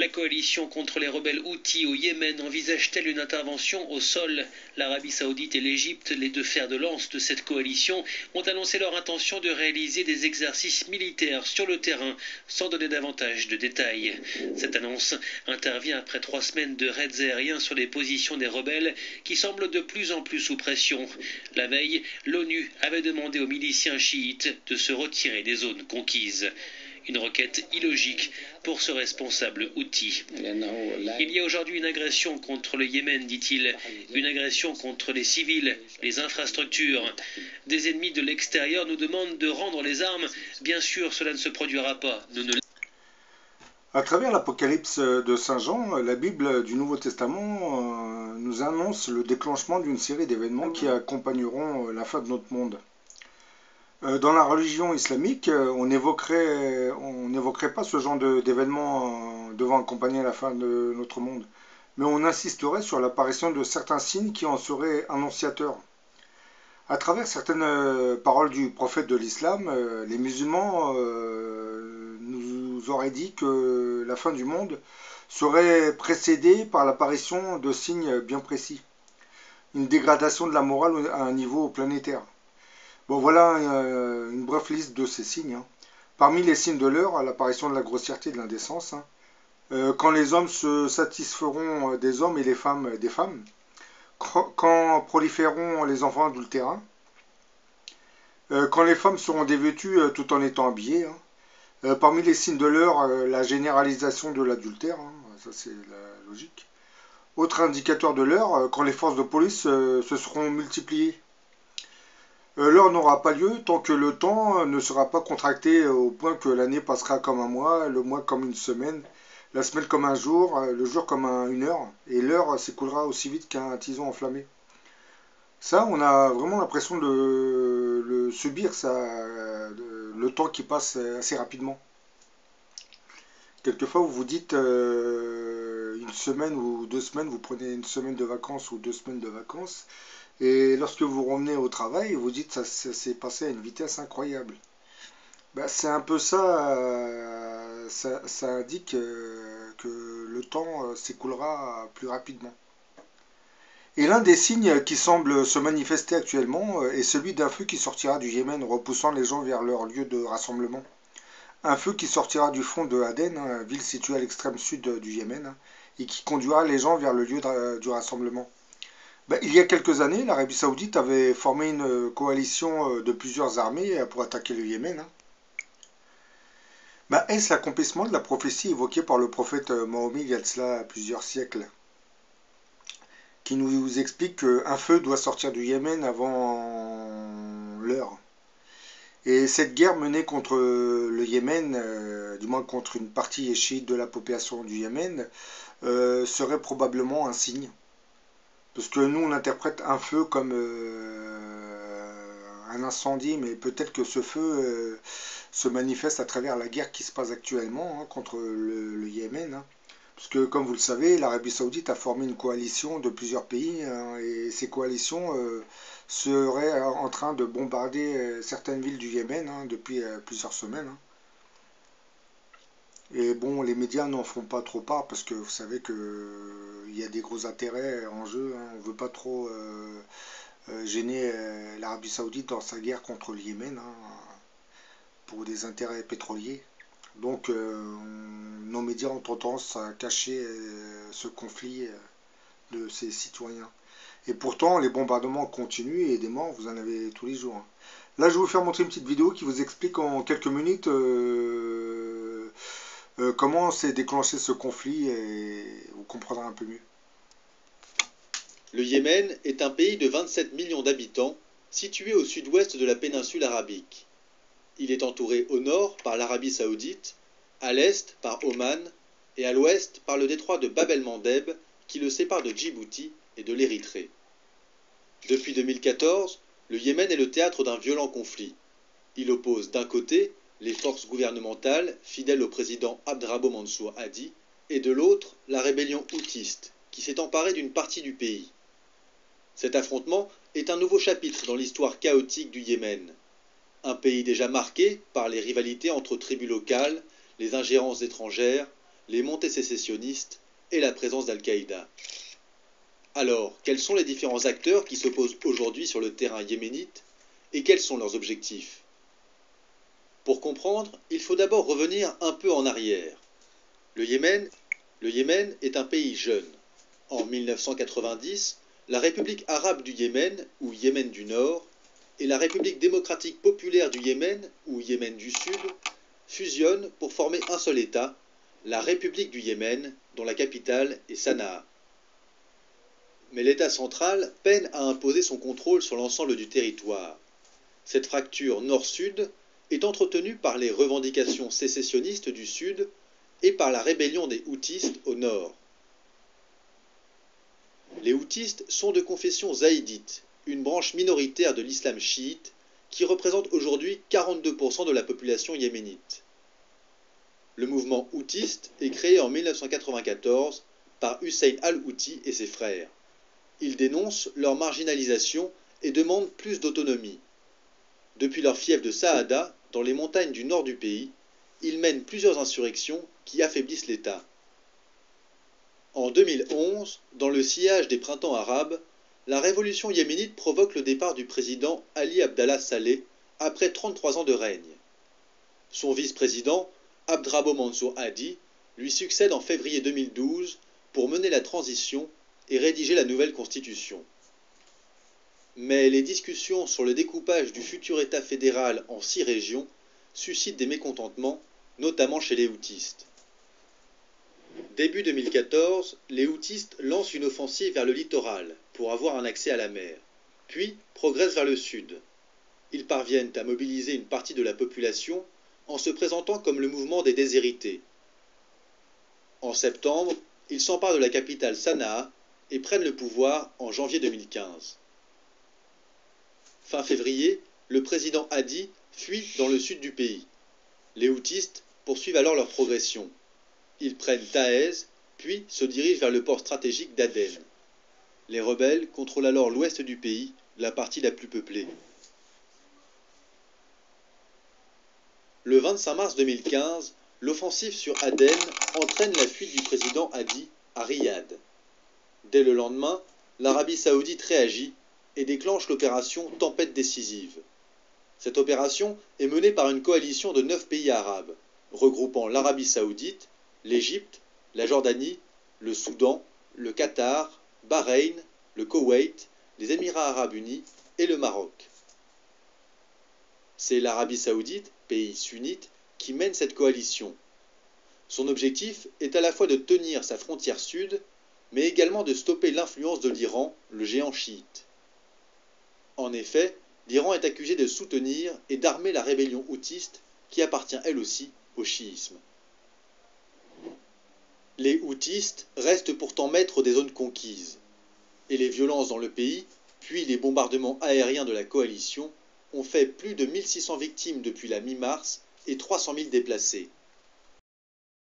La coalition contre les rebelles Houthis au Yémen envisage-t-elle une intervention au sol? L'Arabie Saoudite et l'Égypte, les deux fers de lance de cette coalition, ont annoncé leur intention de réaliser des exercices militaires sur le terrain, sans donner davantage de détails. Cette annonce intervient après 3 semaines de raids aériens sur les positions des rebelles qui semblent de plus en plus sous pression. La veille, l'ONU avait demandé aux miliciens chiites de se retirer des zones conquises. Une requête illogique pour ce responsable Houthi. Il y a aujourd'hui une agression contre le Yémen, dit-il, une agression contre les civils, les infrastructures. Des ennemis de l'extérieur nous demandent de rendre les armes. Bien sûr, cela ne se produira pas. À travers l'Apocalypse de Saint Jean, la Bible du Nouveau Testament nous annonce le déclenchement d'une série d'événements qui accompagneront la fin de notre monde. Dans la religion islamique, on n'évoquerait pas ce genre d'événements devant accompagner la fin de notre monde, mais on insisterait sur l'apparition de certains signes qui en seraient annonciateurs. À travers certaines paroles du prophète de l'islam, les musulmans nous auraient dit que la fin du monde serait précédée par l'apparition de signes bien précis, une dégradation de la morale à un niveau planétaire. Bon, voilà une brève liste de ces signes. Parmi les signes de l'heure, l'apparition de la grossièreté et de l'indécence. Quand les hommes se satisferont des hommes et les femmes des femmes. Quand proliféreront les enfants adultérins. Quand les femmes seront dévêtues tout en étant habillées. Parmi les signes de l'heure, la généralisation de l'adultère. Ça, c'est la logique. Autre indicateur de l'heure, quand les forces de police se seront multipliées. L'heure n'aura pas lieu tant que le temps ne sera pas contracté au point que l'année passera comme un mois, le mois comme une semaine, la semaine comme un jour, le jour comme une heure, et l'heure s'écoulera aussi vite qu'un tison enflammé. Ça, on a vraiment l'impression de le subir, le temps qui passe assez rapidement. Quelquefois, vous vous dites une semaine ou 2 semaines, vous prenez une semaine de vacances ou 2 semaines de vacances, et lorsque vous revenez au travail, vous dites ça s'est passé à une vitesse incroyable. Ben, c'est un peu ça, ça indique que le temps s'écoulera plus rapidement. Et l'un des signes qui semble se manifester actuellement est celui d'un feu qui sortira du Yémen, repoussant les gens vers leur lieu de rassemblement. Un feu qui sortira du front de Aden, ville située à l'extrême sud du Yémen, et qui conduira les gens vers le lieu du rassemblement. Il y a quelques années, l'Arabie Saoudite avait formé une coalition de plusieurs armées pour attaquer le Yémen. Est-ce l'accomplissement de la prophétie évoquée par le prophète Mahomet il y a de cela plusieurs siècles, qui nous explique qu'un feu doit sortir du Yémen avant l'heure? Et cette guerre menée contre le Yémen, du moins contre une partie chiite de la population du Yémen, serait probablement un signe. Parce que nous, on interprète un feu comme un incendie, mais peut-être que ce feu se manifeste à travers la guerre qui se passe actuellement contre le Yémen. Parce que, comme vous le savez, l'Arabie Saoudite a formé une coalition de plusieurs pays, et ces coalitions seraient en train de bombarder certaines villes du Yémen depuis plusieurs semaines. Et bon, les médias n'en font pas trop part parce que vous savez qu'il y a des gros intérêts en jeu. On ne veut pas trop gêner l'Arabie Saoudite dans sa guerre contre le Yémen pour des intérêts pétroliers. Donc nos médias ont tendance à cacher ce conflit de ces citoyens. Et pourtant, les bombardements continuent et des morts, vous en avez tous les jours. Là, je vais vous faire montrer une petite vidéo qui vous explique en quelques minutes comment s'est déclenché ce conflit et vous comprendrez un peu mieux. Le Yémen est un pays de 27 millions d'habitants, situé au sud-ouest de la péninsule arabique. Il est entouré au nord par l'Arabie Saoudite, à l'est par Oman et à l'ouest par le détroit de Bab el-Mandeb qui le sépare de Djibouti et de l'Érythrée. Depuis 2014, le Yémen est le théâtre d'un violent conflit. Il oppose d'un côté les forces gouvernementales fidèles au président Abdrabbo Mansour Hadi et de l'autre la rébellion houtiste qui s'est emparée d'une partie du pays. Cet affrontement est un nouveau chapitre dans l'histoire chaotique du Yémen. Un pays déjà marqué par les rivalités entre tribus locales, les ingérences étrangères, les montées sécessionnistes et la présence d'Al-Qaïda. Alors, quels sont les différents acteurs qui s'opposent aujourd'hui sur le terrain yéménite et quels sont leurs objectifs? Pour comprendre, il faut d'abord revenir un peu en arrière. Le Yémen est un pays jeune. En 1990, la République arabe du Yémen, ou Yémen du Nord, et la République démocratique populaire du Yémen, ou Yémen du Sud, fusionnent pour former un seul État, la République du Yémen, dont la capitale est Sanaa. Mais l'État central peine à imposer son contrôle sur l'ensemble du territoire. Cette fracture nord-sud est entretenue par les revendications sécessionnistes du sud et par la rébellion des Houthis au nord. Les Houthis sont de confession zaïdite, une branche minoritaire de l'islam chiite qui représente aujourd'hui 42% de la population yéménite. Le mouvement houtiste est créé en 1994 par Hussein al-Houthi et ses frères. Ils dénoncent leur marginalisation et demandent plus d'autonomie. Depuis leur fief de Saada, dans les montagnes du nord du pays, ils mènent plusieurs insurrections qui affaiblissent l'État. En 2011, dans le sillage des printemps arabes, la révolution yéménite provoque le départ du président Ali Abdallah Saleh après 33 ans de règne. Son vice-président, Abdrabbo Mansour Hadi, lui succède en février 2012 pour mener la transition et rédiger la nouvelle constitution. Mais les discussions sur le découpage du futur État fédéral en 6 régions suscitent des mécontentements, notamment chez les Houthis. Début 2014, les Houthis lancent une offensive vers le littoral pour avoir un accès à la mer, puis progressent vers le sud. Ils parviennent à mobiliser une partie de la population en se présentant comme le mouvement des déshérités. En septembre, ils s'emparent de la capitale Sanaa et prennent le pouvoir en janvier 2015. Fin février, le président Hadi fuit dans le sud du pays. Les Houthis poursuivent alors leur progression. Ils prennent Taez, puis se dirigent vers le port stratégique d'Aden. Les rebelles contrôlent alors l'ouest du pays, la partie la plus peuplée. Le 25 mars 2015, l'offensive sur Aden entraîne la fuite du président Hadi à Riyad. Dès le lendemain, l'Arabie saoudite réagit et déclenche l'opération Tempête décisive. Cette opération est menée par une coalition de 9 pays arabes, regroupant l'Arabie saoudite, l'Égypte, la Jordanie, le Soudan, le Qatar, Bahreïn, le Koweït, les Émirats arabes unis et le Maroc. C'est l'Arabie saoudite, pays sunnite, qui mène cette coalition. Son objectif est à la fois de tenir sa frontière sud, mais également de stopper l'influence de l'Iran, le géant chiite. En effet, l'Iran est accusé de soutenir et d'armer la rébellion houtiste, qui appartient elle aussi au chiisme. Les houthis restent pourtant maîtres des zones conquises, et les violences dans le pays, puis les bombardements aériens de la coalition, ont fait plus de 1600 victimes depuis la mi-mars et 300 000 déplacés.